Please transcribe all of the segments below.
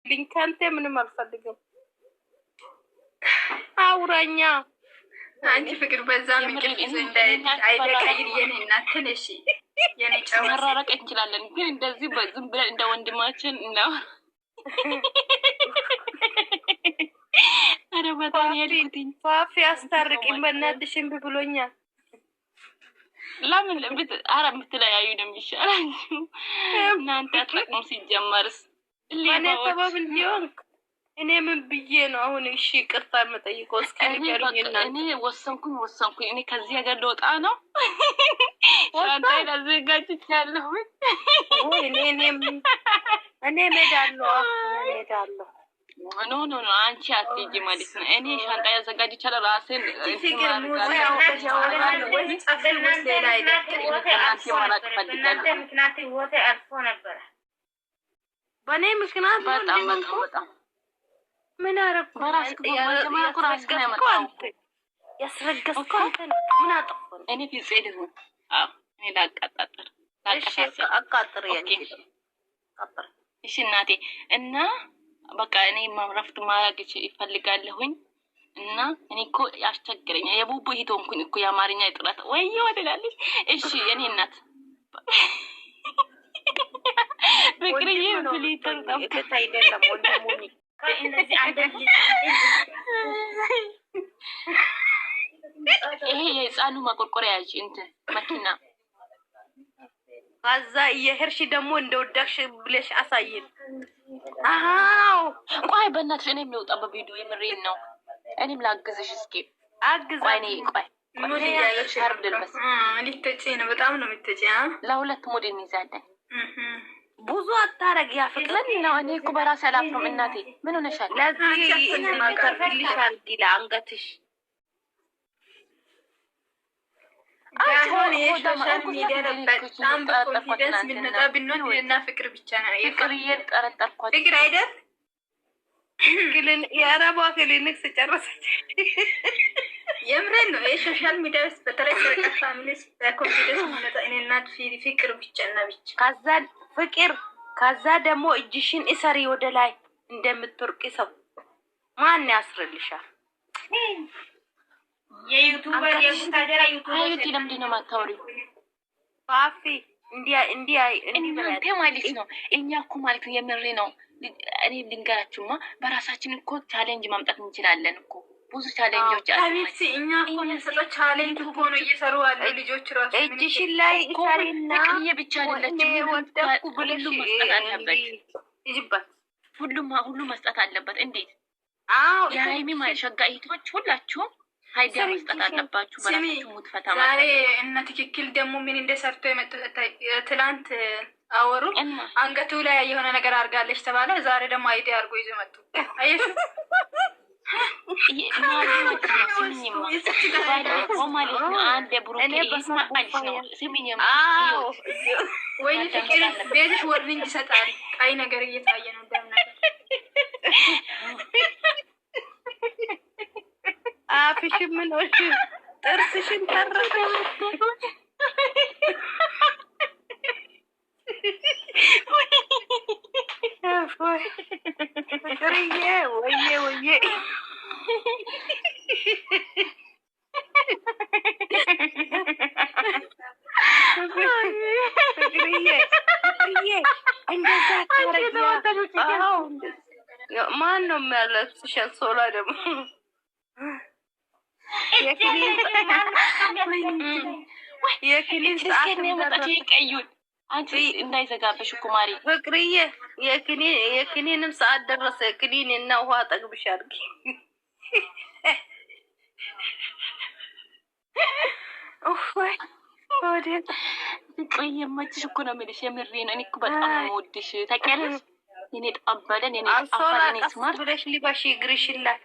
ሊንካንቴ ምንም አልፈልግም። አውራኛ አንቺ ፍቅር በዛ ምክር ይዞ አይደቀይር የኔ እናት ትንሽ የኔ ጫው መራረቅ እንችላለን፣ ግን እንደዚህ በዝም ብለን እንደ ወንድማችን ነው። አረ በጣም ያልኩትኝ ፋፊ አስታርቂኝ በእናትሽ እምቢ ብሎኛል። ለምን አረ የምትለያዩ ነው የሚሻላችሁ እናንተ አትጠቅሙ። ሲጀመርስ እኔ ሰበብ እንዲሆን እኔ ምን ብዬ ነው አሁን? እሺ ቅርታ የምጠይቀው እስኪ ንገሩኝና እኔ ወሰንኩኝ። እኔ ከዚህ ሀገር ልወጣ ነው። ሻንጣዬ አዘጋጅቻለሁ። እኔ እሄዳለሁ። ኖ አንቺ አትሄጂ ማለት ነው። እኔ ሻንጣ ያዘጋጅቻለሁ ራሴን በእኔ ምክንያት በጣም ምን አረኩ? ያስረገዝኩ ምን አጠፋሁ? እኔ ፊት ልሁን እኔ ላቃጣጥር አቃጥር እሺ እናቴ እና በቃ እኔ ማረፍት ማድረግ ይፈልጋለሁኝ። እና እኔ እኮ ያስቸግረኛል። የቡቡ ሂቶንኩኝ እኮ የአማርኛ ጥራት ወይ ወደላለች። እሺ የኔ እናት ፍቅርዬ ፍሊተር ጠፍታ አይደለም ወንድሙኒ እነዚህ አንደል ይሄ የህፃኑ ማቆርቆሪያ ያዥ እንትን መኪና ከዛ የሄርሽ ደግሞ እንደወዳሽ ብለሽ አሳይን። አሃው ቆይ በእናትሽ እኔም ልውጣ በቪዲዮ የምሬን ነው። እኔም ላግዝሽ እስኪ አግዛኝ። ቆይ ምን ያለሽ ሻርብ ልልበስ? ልትጪ ነው? በጣም ነው የምትጪ። ለሁለት ሞዴል እንይዛለን። ብዙ አታረግ ያ ፍቅር ነው። እኔ እኮ በራሴ አላፍርም እናቴ። ምን ሆነሻል? ለዚህ ማቀርልሻል ዲላ አንገትሽ አሁን የሶሻል ሚዲያ በጣም በኮንፊደንስ ምንመጣ ብንሆን እና ፍቅር ብቻ ነው። ፍቅር እየጠረጠርኳት ፍቅር አይደል? ግን የአረቧ ክሊኒክ ስጨረሰች የምሬን ነው። የሶሻል ሚዲያ ውስጥ በተለይ ፍቅር ፋሚሊስ በኮንፊደንስ ምንመጣ እኔና ፍቅር ብቻ እና ብቻ ከዛ ደግሞ እጅሽን እሰሪ ወደ ላይ እንደምትወርቂ ሰው ማን ያስርልሻል? የዩቲዩበር የቡታጀራ ዩቲዩበር ለምንድን ነው የማታወሪው? ፋፊ እንዲያ እናንተ ማለት ነው። እኛ እኮ ማለት ነው የምሬ ነው። እኔ ልንገራችሁማ በራሳችን እኮ ቻሌንጅ ማምጣት እንችላለን እኮ ብዙ ቻሌንጆች አሉ። አቤት እኛ እኮ የሰጠው ቻሌንጅ እኮ ነው እየሰሩ ያሉ ልጆች ራሱ እጅሽን ላይ እሰሪና ፍቅርዬ ብቻ አይደለችም ወደኩ ሁሉም መስጠት አለበት። ይጅባት ሁሉም መስጠት አለበት። እንዴት የሀይሚ ማሸጋ እህቶች ሁላችሁም ሀይዲያ መስጠት አለባችሁ። በራሳችሁ ሙት ፈታ ማለት ዛሬ እና ትክክል ደግሞ ምን እንደሰርቶ የመጡ ትላንት አወሩ። አንገቱ ላይ የሆነ ነገር አድርጋለች ተባለ። ዛሬ ደግሞ አይዲያ አድርጎ ይዞ መጡ። አየሽ ወይ ፍቅር ቤትሽ ወርኒንግ ይሰጣል። ቀይ ነገር እየታየ ነው ደም ነገር አፍሽን ምን ወሽ ጥርስሽን ተረፈ ፍቅርዬ ወዬ ፍቅርዬ እንደዛ ታረጊያ። ማን ነው የሚያለብስሽ? ሶላ ደግሞ የክሊን ሰዓት ቀዩን አንቺ እንዳይዘጋበሽ እኮ ማሪ ፍቅርዬ የክኒንም ሰዓት ደረሰ። ክኒን እና ውሃ ጠግብሽ አድርጊ። ቆይ የማችሽ እኮ ነው የምልሽ። የምሬ ነው። እኔ እኮ በጣም ነው የምወድሽ ታውቂያለሽ። እኔ ጠበለን እኔ አፋራኔ ስማርት ብለሽ ሊባሽ ይግርሽላል።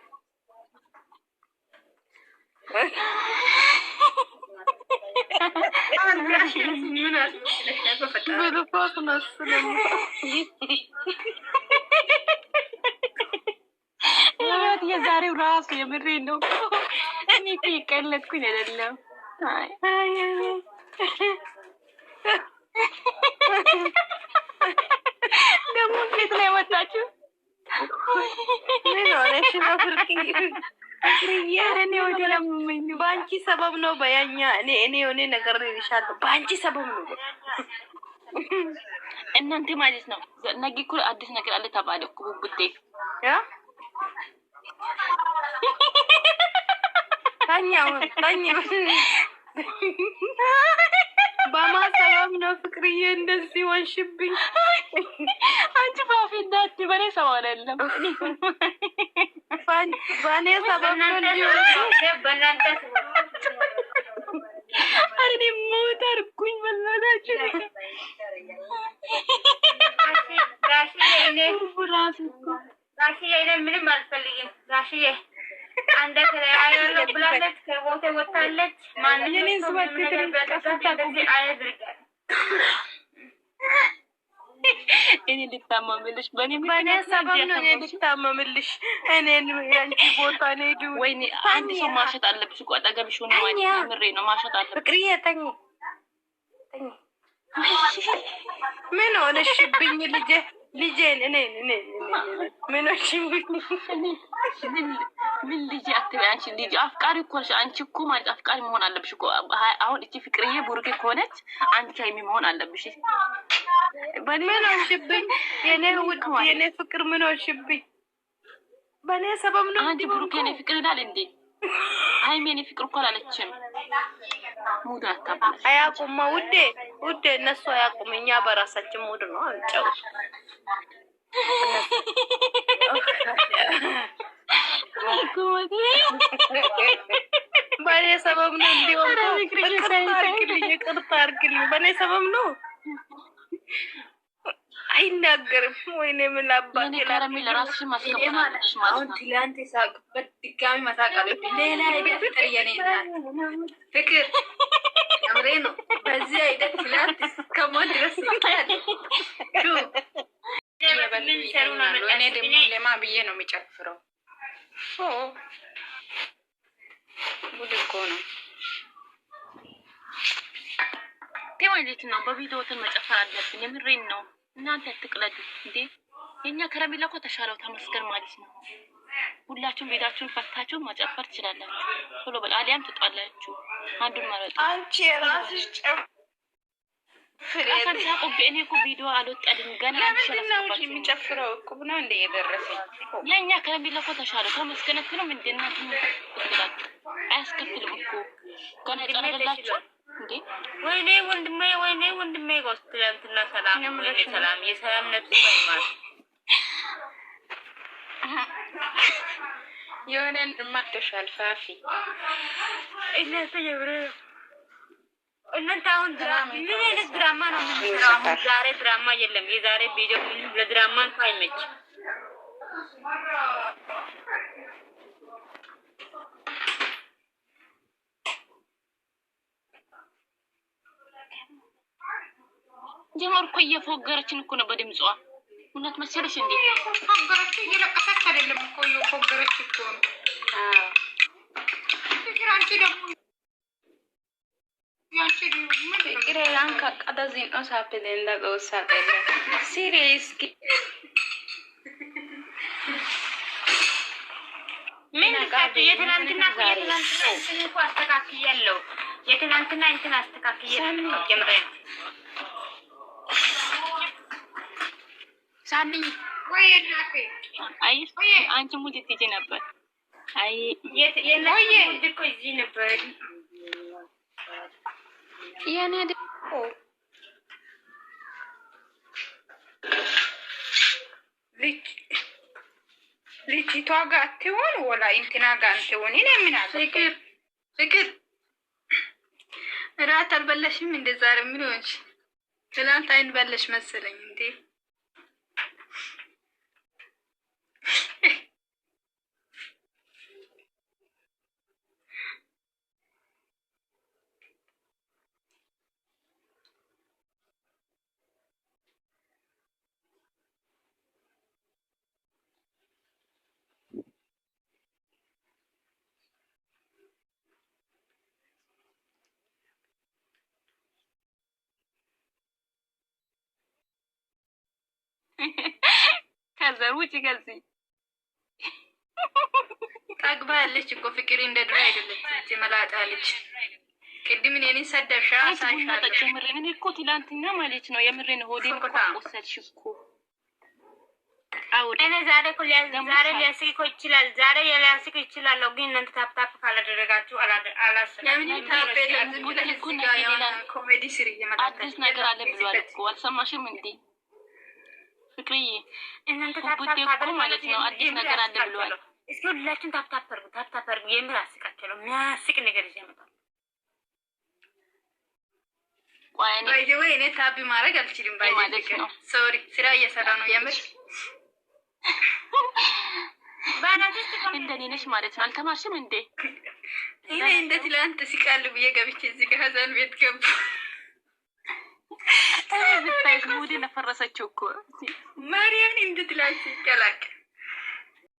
የዛሬው ራሱ የምሬን ነው። እኔ ቀለድኩኝ አይደለም። ደግሞ ቤት ላይ ወጣችሁ ምን ሆነሽ ነው ፍርቅዬ? በአንቺ ሰበብ ነው በያኛ እኔ የሆነ ነገር ይልሻለሁ። በአንቺ ሰበብ ነው እናንተ ማለት ነው። ነገ እኮ አዲስ ነገር አለ ተባለ እኮ ቡቡቴ ታኛ በማሰበብ ነው ፍቅርዬ እንደዚህ ወንሽብኝ። አንቺ ባፌ እንዳት በኔ ሰው አይደለም በኔ ሰበብ ነው እንጂ በእናንተ አሬ ሞት አርኩኝ በላዳችሁ ጋሽዬ ምንም አልፈልግም። ጋሽዬ አንደ ከለያየው ብላለች ከቦታ ወጣለች። ማንንም እኔ ልታመምልሽ በኔ ሰበብ ነው። እኔ ልታመምልሽ እኔን ያንቺ ቦታ ነው ዱ ወይኔ አንድ ሰው ማሸት አለብሽ እኮ አጠገብሽ ሆነ ማለት ነው። ምሬ ነው ማሸት አለብሽ። ፍቅርዬ ተኝ ምን ሆነሽብኝ ልጄን እኔ ምን ሆነሽብኝ? ምን ልጅ አትበይ አንቺ ልጅ አፍቃሪ እኮ ነሽ። አንቺ እኮ ማለት አፍቃሪ መሆን አለብሽ እኮ። አሁን እቺ ፍቅርዬ ቡርጌ ከሆነች አንቺ ሀይሚ መሆን አለብሽ። ምን ሆነሽብኝ? የኔ ውድ የኔ ፍቅር ምን ሆነሽብኝ? በኔ ሰበብ ነው። አንቺ ቡርጌ የኔ ፍቅር ይላል እንዴ? ሀይሚ የኔ ፍቅር እኮ አላለችም። ሙድ አታባል። አያውቁማ ውዴ እነሱ አያውቁም። እኛ በራሳችን ሙድ ነው አንጨው በኔ ሰበብ ነው እንዲሆን ይቅርታ አድርግልኝ። በኔ ሰበብ ነው አይናገርም። ወይኔ ምን አባቴ ለራስሽ ለራስሽ ማስከበር ማለት ነው። አሁን ትላንት ሳቅበት ድጋሚ ማሳቃለች። ሌላ አይደል ፍቅር የኔ ፍቅር አምሬ ነው። በዚህ አይደል ትላንት ከሞት ድረስ ይቀያል። እኔ ደግሞ ለማ ብዬ ነው የሚጨፍረው። ጉድ እኮ ነው። ተወልት ነው በቪዲዮትን መጨፈር አለብን። የምሬን ነው። እናንተ ትቅለዱ እንዴ? የኛ ከረሜላ እኮ ተሻለው ተመስገን ማለት ነው። ሁላችሁም ቤታችሁን ፈታችሁ መጨፈር ትችላላችሁ። ቶሎ በል አሊያም ትጣላችሁ። አንዱን መረጡ። አንቺ የራስሽ ጨፍ ፍሬ እኔ እኮ ቪዲዮ አልወጣልኝ ገና ነው የሚጨፍረው እኮ ነው እንደ የደረሰኝ። የኛ ከረሜላ እኮ ተሻለው ተመስገን ነው። ምንድነው ትላላችሁ? አያስከፍልም እኮ ገና ጨረላችሁ እንዴ? ወይኔ ወንድሜ ጎስትላንትና ሰላም ሰላም የሰላም ነፍስ ይማር የሆነን ማጥሻል ፋፊ እናንተ አሁን ድራማ ምን አይነት ድራማ ነው የምንሰራው? አሁን ዛሬ ድራማ የለም። የዛሬ ቪዲዮ ምን ለድራማ እንኳን አይመች። ጀመር እኮ እየፎገረችን እኮ ነው በድምጿ። እውነት መሰለሽ እንዴ? ፎገረች እየለቀሰች አይደለም እኮ እየፎገረች እኮ ነው። አንቺ ደግሞ Kireyaan kaqqada zin'oo saaphileen dhaga'uusaa qeelle. Siriiski. ምን ልካችሁ? የትናንትና እኮ አስተካክያለሁ። የትናንትና እንትን አስተካክያለሁ። ጀምሬ ሳኒ ወይ እናቴ አይ አንቺ ሙድ ትይጂ ነበር። አይ የነየ እኮ እዚህ ነበር የኔ ደግሞ ልጅቷ ጋር አትሆን ወላ እንትና ጋር አትሆን። እኔ ምን አለ ፍቅር እራት አልበላሽም እንደ ዛሬ ምን ሆንሽ? ትናንት አይን በለሽ መሰለኝ እንዴ? ብራዘር ውጪ ከዚህ ጠግባ ያለች እኮ ፍቅር እንደ ድሮ አይደለች። መላጣ ልጅ ቅድም እኔን ሰደብሻ ሳይሻለሽ የምሬን እኔ እኮ ትላንትና ማለት ነው የምሬን ሆዴን እኮ ቆሰልሽ እኮ እኔ ዛሬ እኮ ዛሬ ሊያስቅ እኮ ይችላል። ዛሬ ሊያስቅ ይችላል። ግን እናንተ ታፕታፕ ካላደረጋችሁ ኮሜዲ ስሪ አዲስ ነገር አለ ብሏል እኮ አልሰማሽም እንዴ? ፍቅርዬ እናንተ ታፕታፕ እኮ ማለት ነው አዲስ ነገር አለ ብሏል። እስኪ ሁላችሁም ታፕታፕ አድርጉ። የምር አስቃቸው የሚያስቅ ነገር ይዘው ይመጣል። ባይዘወይ እኔ ታቢ ማድረግ አልችልም። ባይዘወይ ሶሪ ስራ እየሰራ ነው የምር እንደኔ ነሽ ማለት ነው። አልተማርሽም እንዴ? እኔ እንደ ትላንት ሲቃል ብዬ ገብቼ እዚህ ጋር ሀዘን ቤት ገቡ። ብታይ ሙዲ ነፈረሰችው እኮ ማርያምን እንደ ትላንት ሲቀላቅ